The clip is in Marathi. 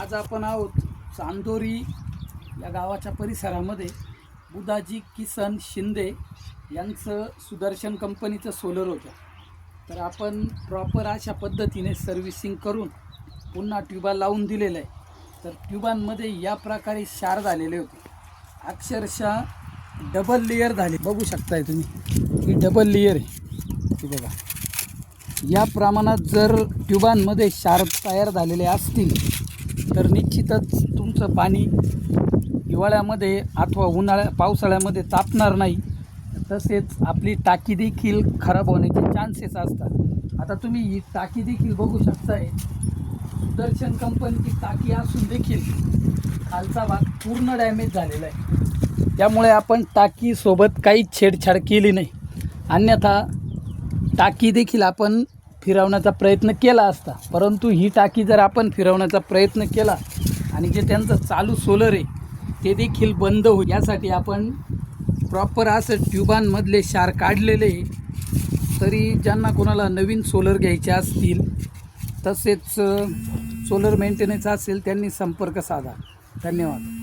आज आपण आहोत चांदोरी या गावाच्या परिसरामध्ये बुधाजी किसन शिंदे यांचं सुदर्शन कंपनीचं सोलर होतं. तर आपण प्रॉपर अशा पद्धतीने सर्व्हिसिंग करून पुन्हा ट्यूबा लावून दिलेलं आहे. तर ट्यूबांमध्ये या प्रकारे क्षार झालेले होते, अक्षरशः डबल लेयर झाले. बघू शकताय तुम्ही, ही डबल लेयर आहे. ती बघा, या प्रमाणात जर ट्यूबांमध्ये क्षार तयार झालेले असतील तर निश्चितच तुमचं पाणी हिवाळ्यामध्ये अथवा पावसाळ्यामध्ये तापणार नाही. तसेच आपली टाकी देखील खराब होण्याचे चान्सेस असतात. आता तुम्ही ही टाकी देखील बघू शकताय, सुदर्शन कंपनीची टाकी असून देखील खालचा भाग पूर्ण डॅमेज झालेला आहे. त्यामुळे आपण टाकीसोबत काहीच छेडछाड केली नाही, अन्यथा टाकी देखील आपण फिरवण्याचा प्रयत्न केला असता. परंतु ही टाकी जर आपण फिरवण्याचा प्रयत्न केला आणि जे त्यांचं चालू सोलर आहे ते देखील बंद होईल, यासाठी आपण प्रॉपर असं ट्यूबांमधले क्षार काढलेले. तरी ज्यांना कोणाला नवीन सोलर घ्यायचे असतील तसेच सोलर मेंटेनन्स असेल त्यांनी संपर्क साधा. धन्यवाद.